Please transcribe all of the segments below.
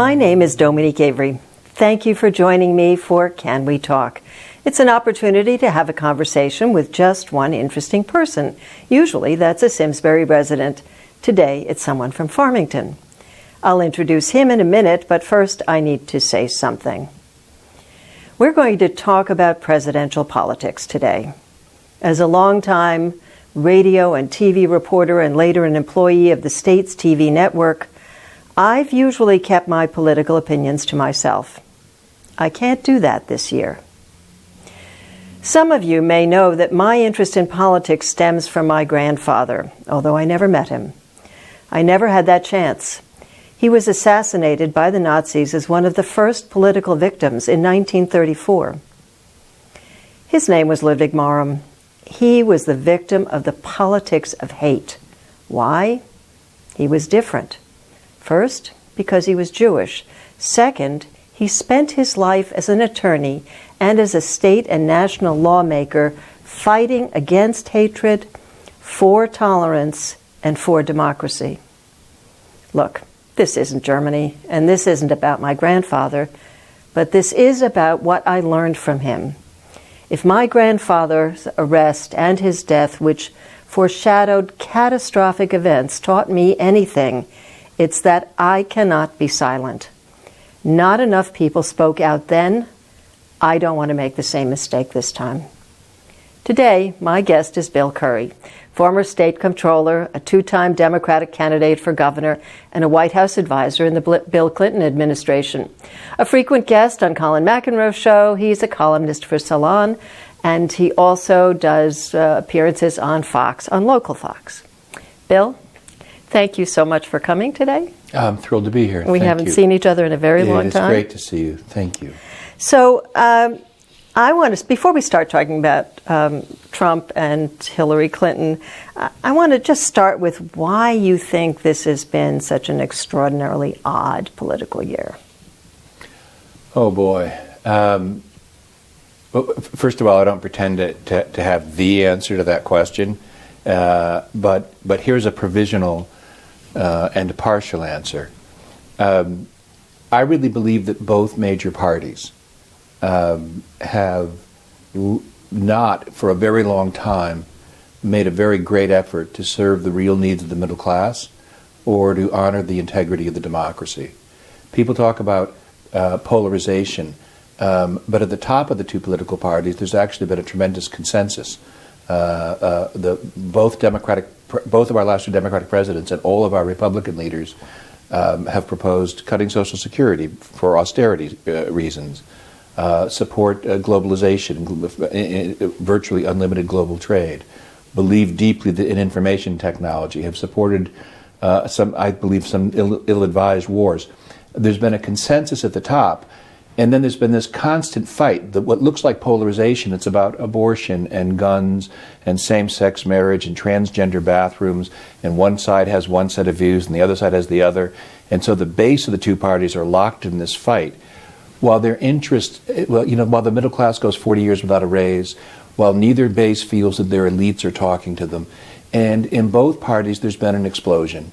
My name is Dominique Avery. Thank you for joining me for Can We Talk? It's an opportunity to have a conversation with just one interesting person. Usually that's a Simsbury resident. Today it's someone from Farmington. I'll introduce him in a minute, but first I need to say something. We're going to talk about presidential politics today. As a longtime radio and TV reporter and later an employee of the state's TV network, I've usually kept my political opinions to myself. I can't do that this year. Some of you may know that my interest in politics stems from my grandfather, although I never met him. I never had that chance. He was assassinated by the Nazis as one of the first political victims in 1934. His name was Ludwig Marham. He was the victim of the politics of hate. Why? He was different. First, because he was Jewish. Second, he spent his life as an attorney and as a state and national lawmaker fighting against hatred, for tolerance, and for democracy. Look, this isn't Germany, and this isn't about my grandfather, but this is about what I learned from him. If my grandfather's arrest and his death, which foreshadowed catastrophic events, taught me anything, it's that I cannot be silent. Not enough people spoke out then. I don't want to make the same mistake this time. Today, my guest is Bill Curry, former state comptroller, a two-time Democratic candidate for governor, and a White House advisor in the Bill Clinton administration. A frequent guest on Colin McEnroe's show, he's a columnist for Salon, and he also does appearances on Fox, on local Fox. Bill, thank you so much for coming today. I'm thrilled to be here. We haven't seen each other in a very long time. It's great to see you. Thank you. So I want to, before we start talking about Trump and Hillary Clinton, I want to just start with why you think this has been such an extraordinarily odd political year. Oh, boy. Well, first of all, I don't pretend to have the answer to that question, but here's a provisional and a partial answer. I really believe that both major parties have not, for a very long time, made a very great effort to serve the real needs of the middle class or to honor the integrity of the democracy. People talk about polarization, but at the top of the two political parties, there's actually been a tremendous consensus. Both of our last two Democratic presidents and all of our Republican leaders have proposed cutting Social Security for austerity reasons, support globalization, virtually unlimited global trade, believe deeply in information technology, have supported some ill-advised wars. There's been a consensus at the top. And then there's been this constant fight, what looks like polarization. It's about abortion and guns and same-sex marriage and transgender bathrooms, and one side has one set of views and the other side has the other. And so the base of the two parties are locked in this fight. While their interest, while the middle class goes 40 years without a raise, while neither base feels that their elites are talking to them. And in both parties there's been an explosion.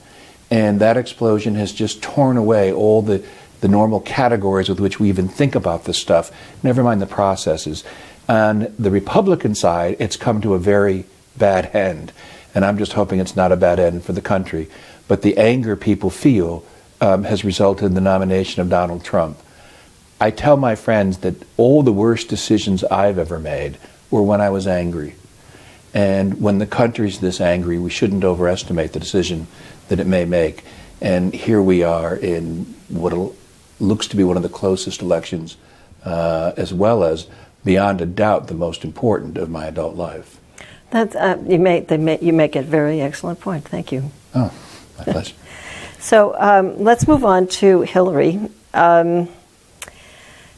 And that explosion has just torn away all the normal categories with which we even think about this stuff, never mind the processes. On the Republican side, it's come to a very bad end, and I'm just hoping it's not a bad end for the country. But the anger people feel has resulted in the nomination of Donald Trump. I tell my friends that all the worst decisions I've ever made were when I was angry. And when the country's this angry, we shouldn't overestimate the decision that it may make. And here we are in what looks to be one of the closest elections, as well as, beyond a doubt, the most important of my adult life. That's, you make a very excellent point. Thank you. Oh, my pleasure. So let's move on to Hillary.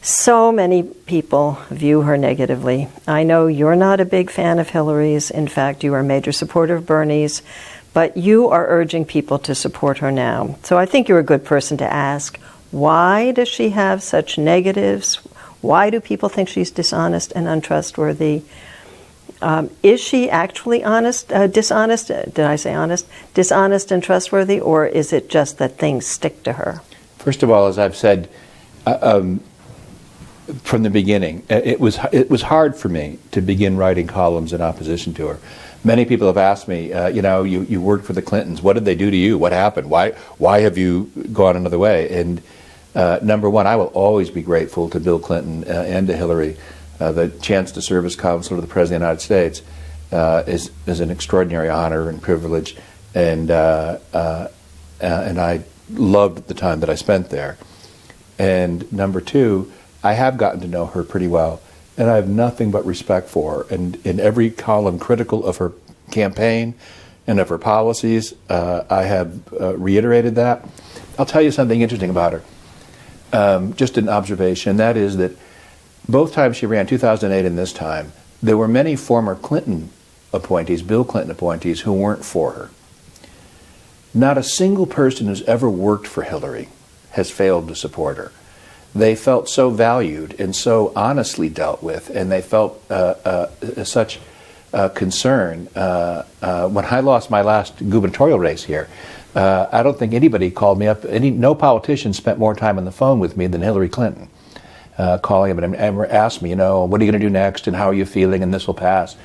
So many people view her negatively. I know you're not a big fan of Hillary's. In fact, you are a major supporter of Bernie's. But you are urging people to support her now. So I think you're a good person to ask, why does she have such negatives? Why do people think she's dishonest and untrustworthy? Is she actually dishonest? Did I say honest? Dishonest and trustworthy, or is it just that things stick to her? First of all, as I've said from the beginning, it was hard for me to begin writing columns in opposition to her. Many people have asked me, you worked for the Clintons. What did they do to you? What happened? Why have you gone another way? And number one, I will always be grateful to Bill Clinton and to Hillary. The chance to serve as counselor to the President of the United States is an extraordinary honor and privilege, and I loved the time that I spent there. And number two, I have gotten to know her pretty well, and I have nothing but respect for her. And in every column critical of her campaign and of her policies, I have reiterated that. I'll tell you something interesting about her. Just an observation, and that is that both times she ran, 2008 and this time, there were many former Clinton appointees, Bill Clinton appointees, who weren't for her. Not a single person who's ever worked for Hillary has failed to support her. They felt so valued and so honestly dealt with, and they felt such concern. When I lost my last gubernatorial race here, I don't think anybody called me up. No politician spent more time on the phone with me than Hillary Clinton, calling him and asked me, what are you going to do next, and how are you feeling, and this will pass.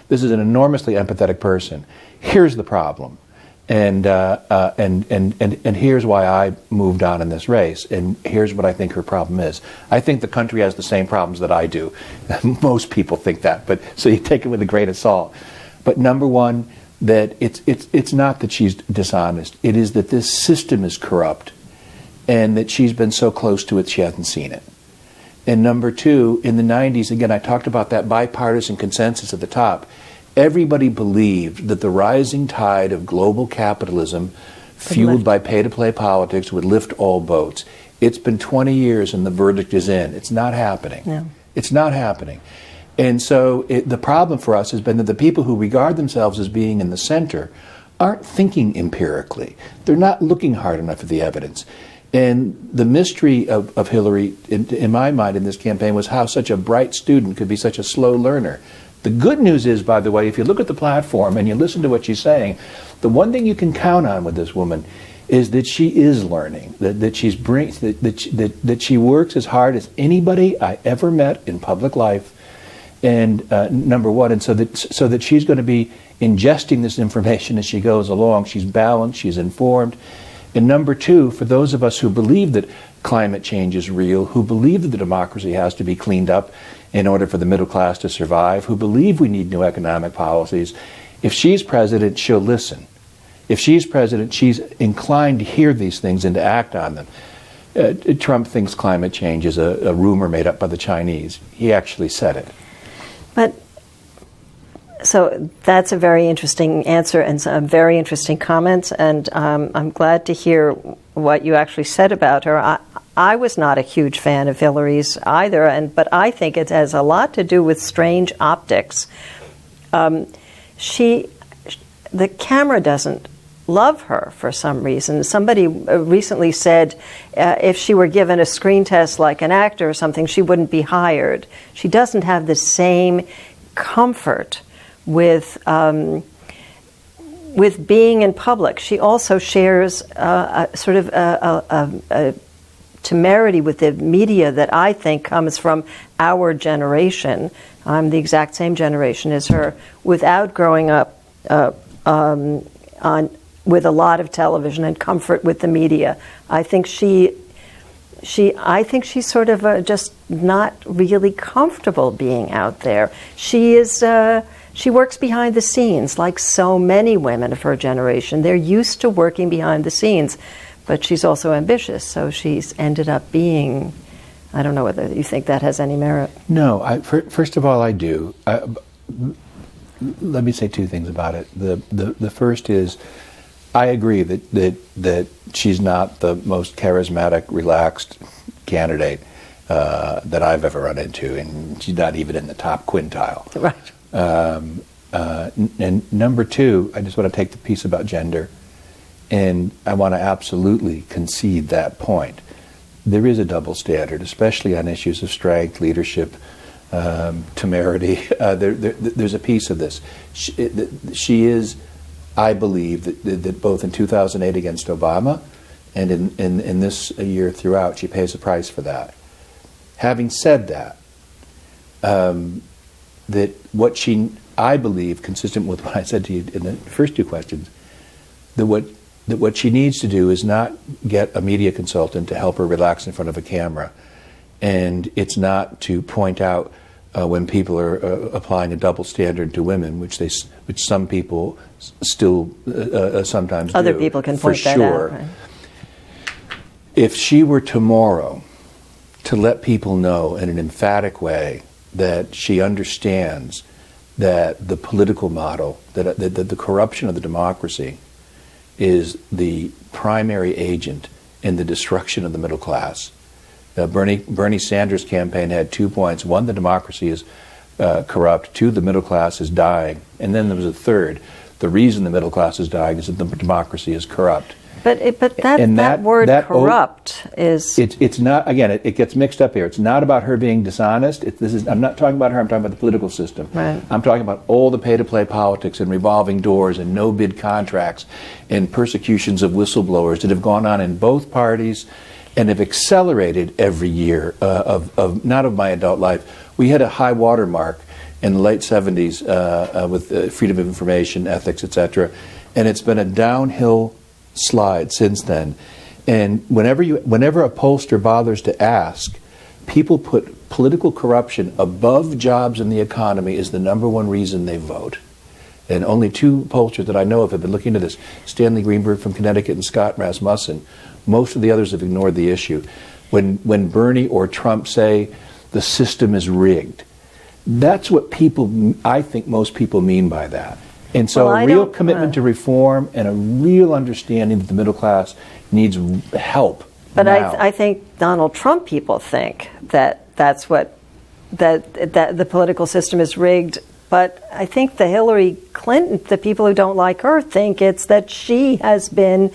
This is an enormously empathetic person. Here's the problem. And here's why I moved on in this race, and here's what I think her problem is. I think the country has the same problems that I do. Most people think that, but so you take it with a grain of salt. But number one, that it's not that she's dishonest. It is that this system is corrupt, and that she's been so close to it she hasn't seen it. And number two, in the 90s, again, I talked about that bipartisan consensus at the top. Everybody believed that the rising tide of global capitalism, fueled by pay-to-play politics, would lift all boats. It's been 20 years and the verdict is in. It's not happening. No. It's not happening. And so the problem for us has been that the people who regard themselves as being in the center aren't thinking empirically. They're not looking hard enough at the evidence. And the mystery of Hillary, in my mind, in this campaign, was how such a bright student could be such a slow learner. The good news is, by the way, if you look at the platform and you listen to what she's saying, the one thing you can count on with this woman is that she is learning, that she works as hard as anybody I ever met in public life, and number one, and so that she's going to be ingesting this information as she goes along. She's balanced, she's informed. And number two, for those of us who believe that climate change is real, who believe that the democracy has to be cleaned up in order for the middle class to survive, who believe we need new economic policies, if she's president, she'll listen. If she's president, she's inclined to hear these things and to act on them. Trump thinks climate change is a rumor made up by the Chinese. He actually said it. But so that's a very interesting answer and some very interesting comments, and I'm glad to hear what you actually said about her. I was not a huge fan of Hillary's either, but I think it has a lot to do with strange optics. The camera doesn't love her for some reason. Somebody recently said if she were given a screen test like an actor or something, she wouldn't be hired. She doesn't have the same comfort with being in public. She also shares a temerity with the media that I think comes from our generation. I'm the exact same generation as her, without growing up with a lot of television and comfort with the media. I think she's sort of just not really comfortable being out there. She works behind the scenes, like so many women of her generation. They're used to working behind the scenes, but she's also ambitious, so she's ended up being, I don't know whether you think that has any merit. No, first of all, I do. Let me say two things about it. The first is, I agree that she's not the most charismatic, relaxed candidate that I've ever run into, and she's not even in the top quintile. Right. And number two, I just want to take the piece about gender, and I want to absolutely concede that point. There is a double standard, especially on issues of strength, leadership, temerity. There's a piece of this. She is, I believe, that both in 2008 against Obama And in this year throughout, she pays a price for that. Having said that, that I believe, consistent with what I said to you in the first two questions, that what she needs to do is not get a media consultant to help her relax in front of a camera, and it's not to point out when people are applying a double standard to women, which some people still sometimes other do. people can for point that sure. out. Right? If she were tomorrow to let people know in an emphatic way that she understands that the political model, that the corruption of the democracy is the primary agent in the destruction of the middle class. Bernie Sanders' campaign had 2 points. One, the democracy is corrupt. Two, the middle class is dying. And then there was a third. The reason the middle class is dying is that the democracy is corrupt. But that word corrupt is... It's not, again, it gets mixed up here. It's not about her being dishonest. I'm not talking about her, I'm talking about the political system. Right. I'm talking about all the pay-to-play politics and revolving doors and no-bid contracts and persecutions of whistleblowers that have gone on in both parties and have accelerated every year not of my adult life. We had a high water mark in the late 70s with freedom of information, ethics, etc. And it's been a downhill slide since then. And whenever a pollster bothers to ask, people put political corruption above jobs in the economy is the number one reason they vote. And only two pollsters that I know of have been looking into this, Stanley Greenberg from Connecticut and Scott Rasmussen. Most of the others have ignored the issue. When Bernie or Trump say the system is rigged, that's what I think most people mean by that. And so a real commitment to reform and a real understanding that the middle class needs help. But now. I think Donald Trump people think that the political system is rigged. But I think the Hillary Clinton, the people who don't like her, think it's that she has been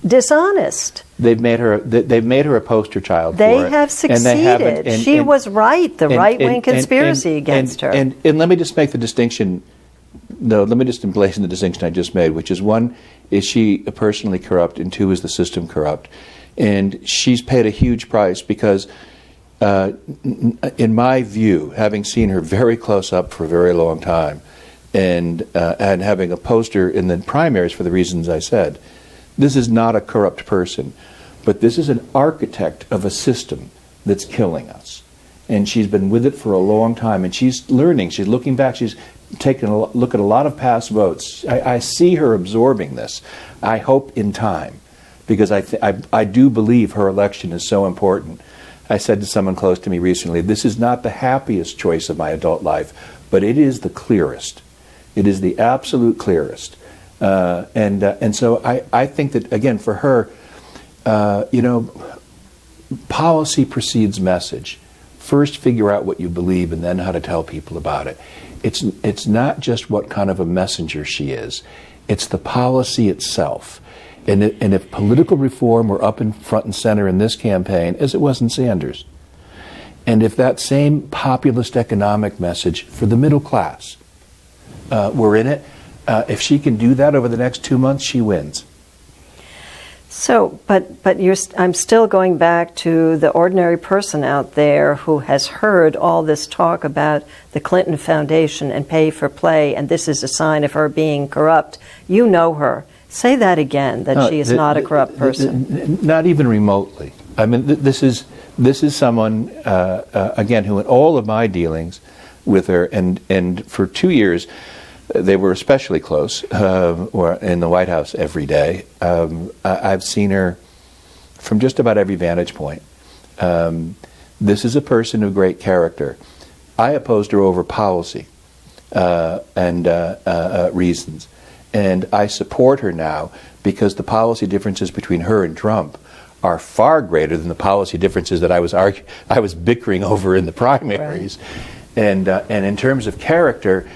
dishonest. They've made her a poster child they for it. Have succeeded. She was right. The right-wing conspiracy against her. And let me just make the distinction. No, let me just emblazon the distinction I just made, which is one, is she personally corrupt, and two, is the system corrupt. And she's paid a huge price because, in my view, having seen her very close up for a very long time, and having a poster in the primaries for the reasons I said, this is not a corrupt person, but this is an architect of a system that's killing us. And she's been with it for a long time, and she's learning, she's looking back, she's taken a look at a lot of past votes. I see her absorbing this, I hope in time, because I do believe her election is so important. I said to someone close to me recently, this is not the happiest choice of my adult life, but it is the clearest. It is the absolute clearest. And so I think that, again, for her, policy precedes message. First figure out what you believe and then how to tell people about it. It's not just what kind of a messenger she is. It's the policy itself. And if political reform were up in front and center in this campaign, as it was in Sanders, and if that same populist economic message for the middle class were in it, if she can do that over the next 2 months, she wins. So, but I'm still going back to the ordinary person out there who has heard all this talk about the Clinton Foundation and pay for play, and this is a sign of her being corrupt. You know her. Say that again, that she is not a corrupt person. Not even remotely. I mean, this is someone, again, who in all of my dealings with her, and for 2 years, they were especially close, or in the White House every day. I've seen her from just about every vantage point. This is a person of great character. I opposed her over policy and reasons. And I support her now because the policy differences between her and Trump are far greater than the policy differences that I was bickering over in the primaries. Right. And in terms of character,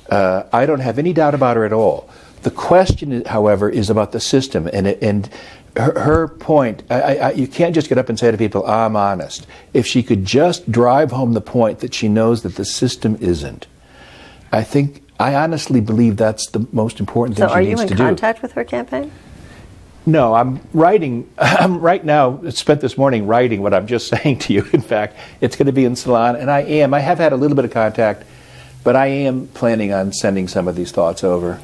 I don't have any doubt about her at all. The question, however, is about the system. And her point, you can't just get up and say to people, I'm honest. If she could just drive home the point that she knows that the system isn't, I honestly believe that's the most important thing she needs to do. So are you in contact with her campaign? No, I'm writing. I'm right now. Spent this morning writing what I'm just saying to you. In fact, it's going to be in Salon, and I have had a little bit of contact, but I am planning on sending some of these thoughts over.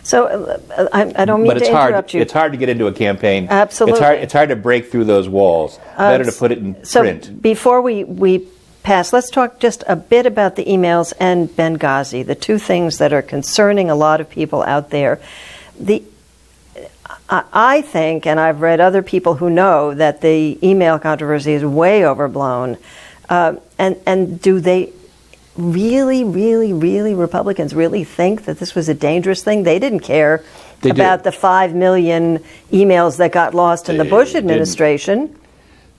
So I don't mean to interrupt you. It's hard to get into a campaign. Absolutely. It's hard to break through those walls. Better to put it in print. So before we pass, let's talk just a bit about the emails and Benghazi, the two things that are concerning a lot of people out there. I think, and I've read other people who know, that the email controversy is way overblown. And do they really, Republicans really think that this was a dangerous thing? They didn't care about the 5 million emails that got lost in the Bush administration.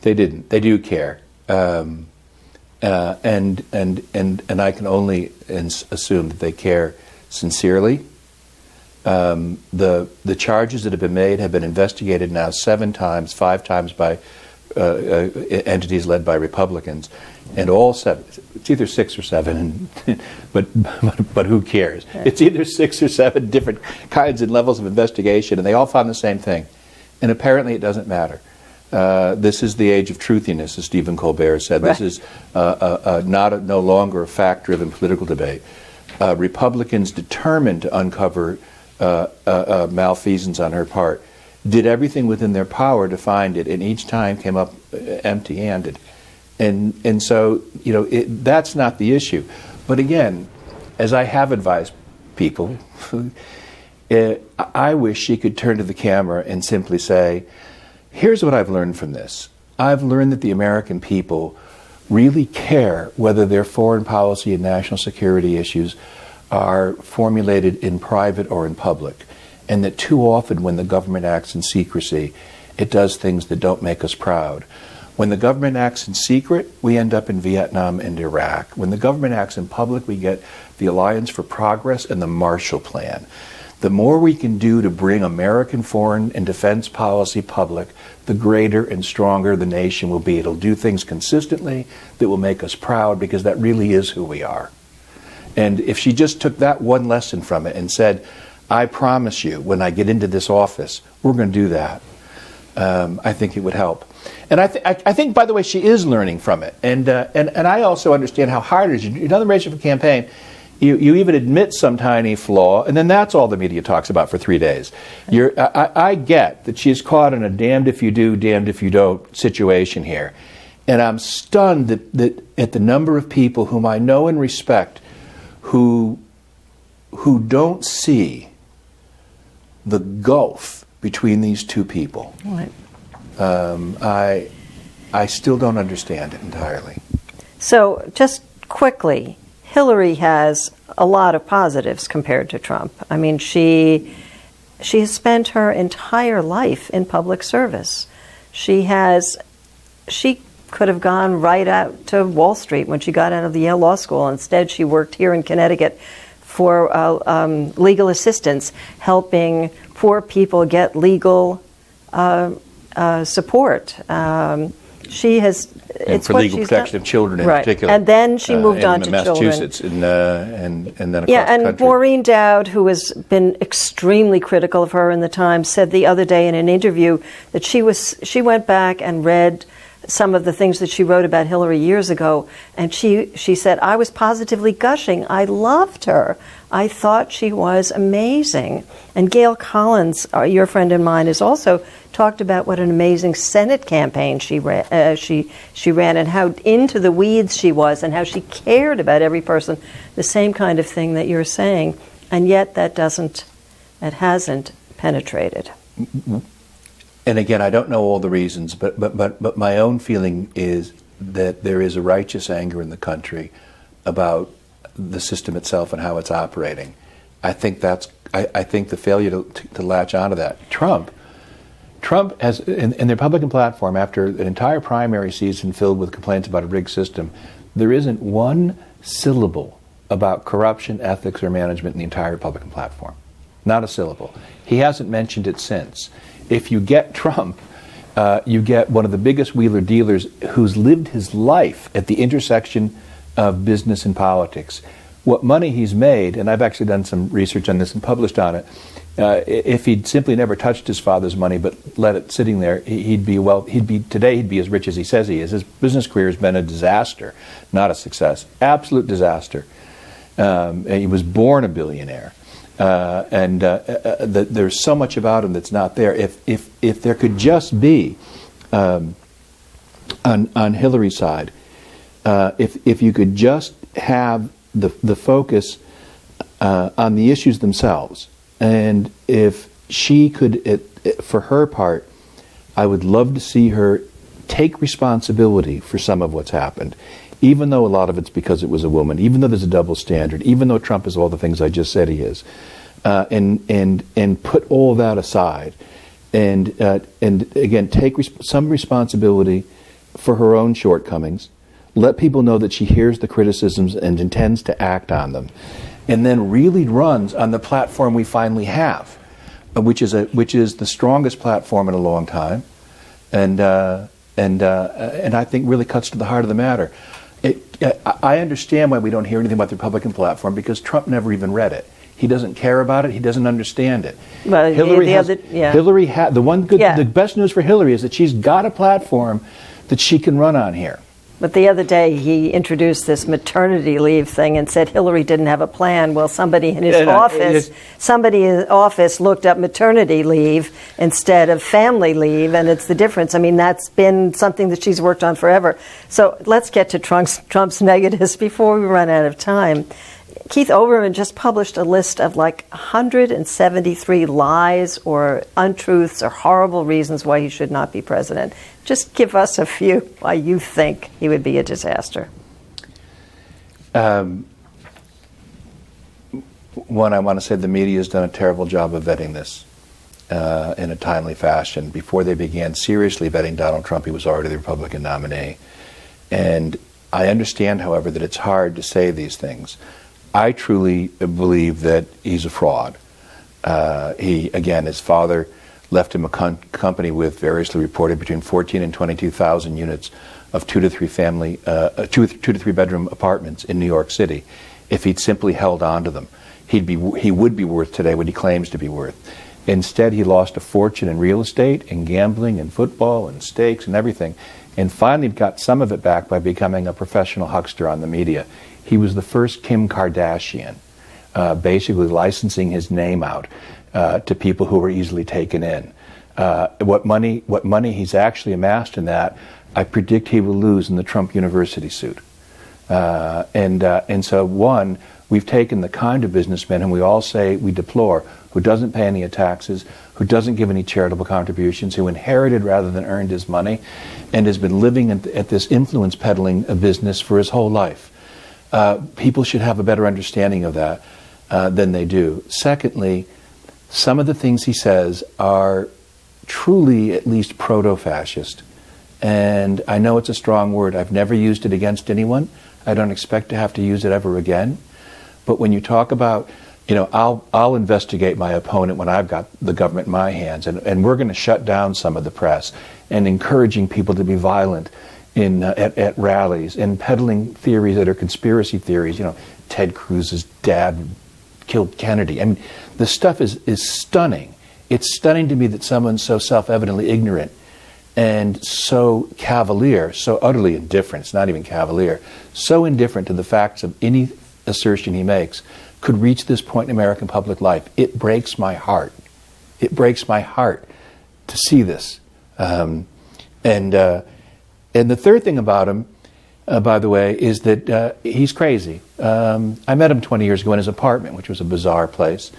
They didn't. They do care. And I can only assume that they care sincerely. The charges that have been made have been investigated now 7 times, 5 times by entities led by Republicans, and all 7. It's either 6 or 7, but who cares? It's either 6 or 7 different kinds and levels of investigation, and they all found the same thing. And apparently, it doesn't matter. This is the age of truthiness, as Stephen Colbert said. Right. This is no longer a fact-driven political debate. Republicans determined to uncover malfeasance on her part did everything within their power to find it, and each time came up empty-handed. And so, that's not the issue. But again, as I have advised people, I wish she could turn to the camera and simply say, here's what I've learned from this. I've learned that the American people really care whether their foreign policy and national security issues are formulated in private or in public, and that too often when the government acts in secrecy, it does things that don't make us proud. When the government acts in secret, we end up in Vietnam and Iraq. When the government acts in public, we get the Alliance for Progress and the Marshall Plan. The more we can do to bring American foreign and defense policy public, the greater and stronger the nation will be. It'll do things consistently that will make us proud, because that really is who we are. And if she just took that one lesson from it and said, I promise you, when I get into this office, we're going to do that, I think it would help. And I think, by the way, she is learning from it. And I also understand how hard it is. You're not the race of a campaign. You even admit some tiny flaw, and then that's all the media talks about for 3 days. I get that she's caught in a damned if you do, damned if you don't situation here. And I'm stunned that at the number of people whom I know and respect who don't see the gulf between these two people. Right. I still don't understand it entirely. So, just quickly, Hillary has a lot of positives compared to Trump. I mean, she has spent her entire life in public service. She could have gone right out to Wall Street when she got out of the Yale Law School. Instead, she worked here in Connecticut for legal assistance, helping poor people get legal support. She has, and for legal protection of children in particular. And then she moved on to Massachusetts children. and then across and the country. Maureen Dowd, who has been extremely critical of her in the Times, said the other day in an interview that she went back and read some of the things that she wrote about Hillary years ago, and she said, I was positively gushing. I loved her. I thought she was amazing. And Gail Collins, your friend and mine, has also talked about what an amazing Senate campaign she ran, and how into the weeds she was, and how she cared about every person, the same kind of thing that you're saying, and yet that hasn't penetrated. And again, I don't know all the reasons, but my own feeling is that there is a righteous anger in the country about the system itself and how it's operating. I think the failure to latch onto that. Trump has, in the Republican platform, after an entire primary season filled with complaints about a rigged system, there isn't one syllable about corruption, ethics, or management in the entire Republican platform. Not a syllable. He hasn't mentioned it since. If you get Trump, you get one of the biggest wheeler dealers who's lived his life at the intersection of business and politics. What money he's made, and I've actually done some research on this and published on it, if he'd simply never touched his father's money but let it sitting there, he'd be as rich as he says he is. His business career has been a disaster, not a success, absolute disaster. He was born a billionaire, there's so much about him that's not there. If there could just be on Hillary's side, if you could just have the focus on the issues themselves. And if she could, for her part, I would love to see her take responsibility for some of what's happened, even though a lot of it's because it was a woman, even though there's a double standard, even though Trump is all the things I just said he is, and put all that aside, and again take some responsibility for her own shortcomings. Let people know that she hears the criticisms and intends to act on them, and then really runs on the platform we finally have, which is the strongest platform in a long time, and I think really cuts to the heart of the matter. I understand why we don't hear anything about the Republican platform, because Trump never even read it. He doesn't care about it. He doesn't understand it. Well, the best news for Hillary is that she's got a platform that she can run on here. But the other day he introduced this maternity leave thing and said Hillary didn't have a plan. Well, somebody in his office looked up maternity leave instead of family leave, and it's the difference. I mean, that's been something that she's worked on forever. So let's get to Trump's negatives before we run out of time. Keith Olbermann just published a list of like 173 lies or untruths or horrible reasons why he should not be president. Just give us a few why you think he would be a disaster. One, I want to say the media has done a terrible job of vetting this in a timely fashion. Before they began seriously vetting Donald Trump, he was already the Republican nominee. And I understand, however, that it's hard to say these things. I truly believe that he's a fraud. His father left him a company with variously reported between 14 and 22,000 units of 2 to 3 bedroom apartments in New York City. If he'd simply held on to them, he would be worth today what he claims to be worth. Instead, he lost a fortune in real estate and gambling and football and stakes and everything, and finally got some of it back by becoming a professional huckster on the media. He was the first Kim Kardashian, basically licensing his name out to people who were easily taken in. What money he's actually amassed in that, I predict he will lose in the Trump University suit. And so, one, we've taken the kind of businessman whom we all say we deplore, who doesn't pay any taxes, who doesn't give any charitable contributions, who inherited rather than earned his money, and has been living at this influence peddling business for his whole life. People should have a better understanding of that than they do. Secondly, some of the things he says are truly at least proto-fascist. And I know it's a strong word. I've never used it against anyone. I don't expect to have to use it ever again. But when you talk about, I'll investigate my opponent when I've got the government in my hands, and we're going to shut down some of the press and encouraging people to be violent at rallies and peddling theories that are conspiracy theories. Ted Cruz's dad killed Kennedy. I mean, the stuff is stunning. It's stunning to me that someone's so self-evidently ignorant and so cavalier, so utterly indifferent, it's not even cavalier, so indifferent to the facts of any assertion he makes, could reach this point in American public life. It breaks my heart. It breaks my heart to see this. And the third thing about him, by the way, is that he's crazy. I met him 20 years ago in his apartment, which was a bizarre place,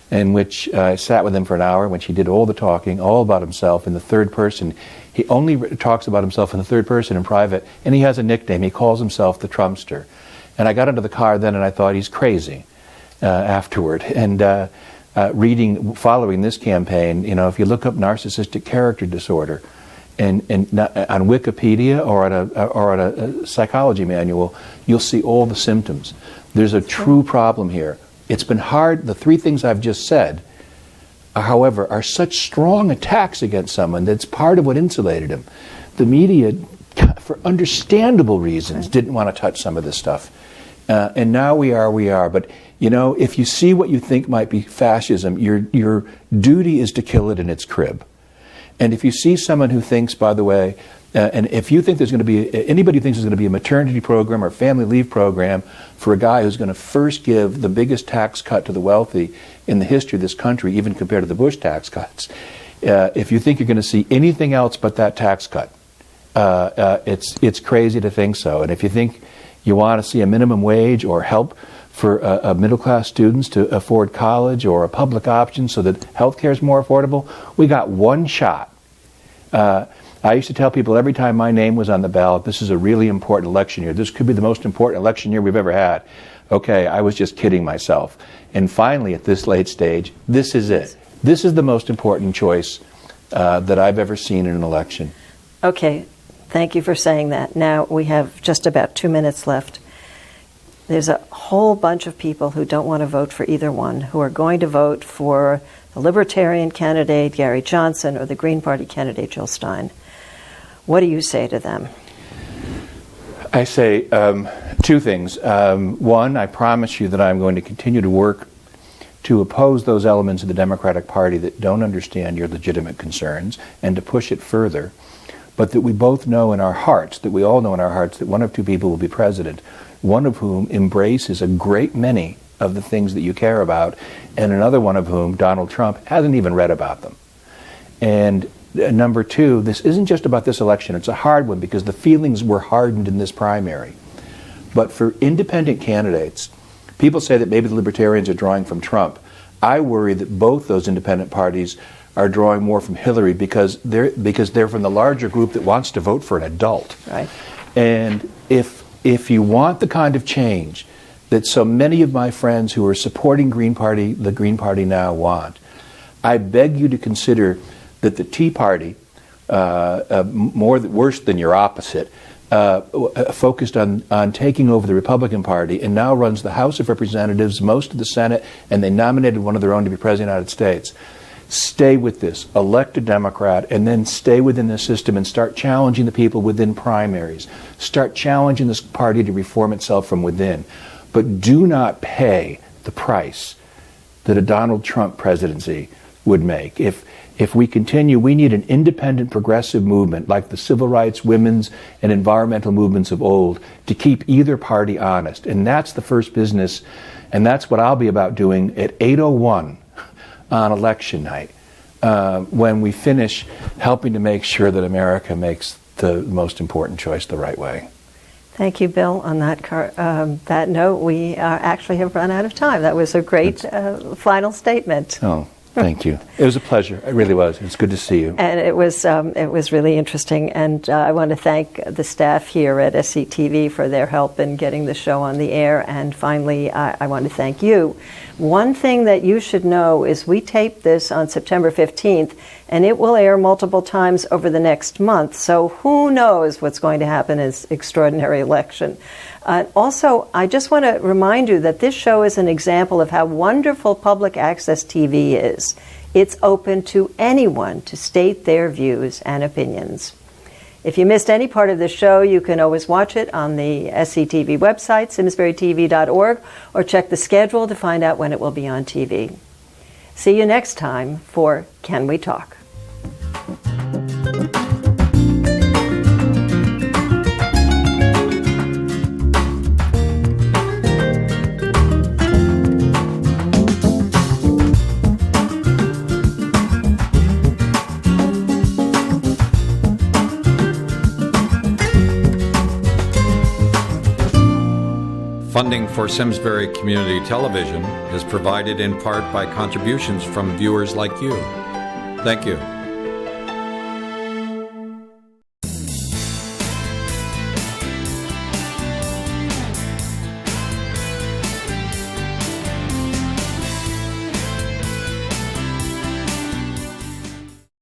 in which I sat with him for an hour, in which he did all the talking, all about himself in the third person. He only talks about himself in the third person in private, and he has a nickname. He calls himself the Trumpster. And I got into the car then, and I thought he's crazy afterward. And following this campaign, if you look up narcissistic character disorder, and on Wikipedia or on a psychology manual, you'll see all the symptoms. There's a true problem here. It's been hard. The three things I've just said, however, are such strong attacks against someone that's part of what insulated him. The media, for understandable reasons, didn't want to touch some of this stuff. And now we are. But, if you see what you think might be fascism, your duty is to kill it in its crib. And if you see someone who thinks, by the way, and if you think anybody who thinks there's going to be a maternity program or family leave program for a guy who's going to first give the biggest tax cut to the wealthy in the history of this country, even compared to the Bush tax cuts, if you think you're going to see anything else but that tax cut, it's crazy to think so. And if you think you want to see a minimum wage or help for middle-class students to afford college or a public option so that health care is more affordable, we got one shot. I used to tell people every time my name was on the ballot, this is a really important election year. This could be the most important election year we've ever had. Okay, I was just kidding myself. And finally, at this late stage, this is it. This is the most important choice that I've ever seen in an election. Okay, thank you for saying that. Now we have just about 2 minutes left. There's a whole bunch of people who don't want to vote for either one, who are going to vote for the Libertarian candidate, Gary Johnson, or the Green Party candidate, Jill Stein. What do you say to them? I say two things. One, I promise you that I'm going to continue to work to oppose those elements of the Democratic Party that don't understand your legitimate concerns and to push it further. But that we both know in our hearts, that we all know in our hearts, that one of two people will be president, one of whom embraces a great many of the things that you care about, and another one of whom, Donald Trump, hasn't even read about them. And number two, this isn't just about this election. It's a hard one because the feelings were hardened in this primary. But for independent candidates, people say that maybe the Libertarians are drawing from Trump. I worry that both those independent parties are drawing more from Hillary because they're from the larger group that wants to vote for an adult. Right. And if you want the kind of change that so many of my friends who are supporting the Green Party now want, I beg you to consider that the Tea Party, worse than your opposite, focused on taking over the Republican Party and now runs the House of Representatives, most of the Senate, and they nominated one of their own to be President of the United States. Stay with this, elect a Democrat, and then stay within the system and start challenging the people within primaries. Start challenging this party to reform itself from within. But do not pay the price that a Donald Trump presidency would make. If we continue, we need an independent progressive movement like the civil rights, women's, and environmental movements of old to keep either party honest. And that's the first business, and that's what I'll be about doing at 8:01 on election night when we finish helping to make sure that America makes the most important choice the right way. Thank you, Bill. On that note, we actually have run out of time. That was a great final statement. Oh, thank you. It was a pleasure. It really was. It's good to see you. And it was really interesting. And I want to thank the staff here at SCTV for their help in getting the show on the air. And finally, I want to thank you. One thing that you should know is we taped this on September 15th, and it will air multiple times over the next month. So who knows what's going to happen in this extraordinary election. Also, I just want to remind you that this show is an example of how wonderful public access TV is. It's open to anyone to state their views and opinions. If you missed any part of the show, you can always watch it on the SCTV website, simsburytv.org, or check the schedule to find out when it will be on TV. See you next time for Can We Talk? Funding for Simsbury Community Television is provided in part by contributions from viewers like you. Thank you.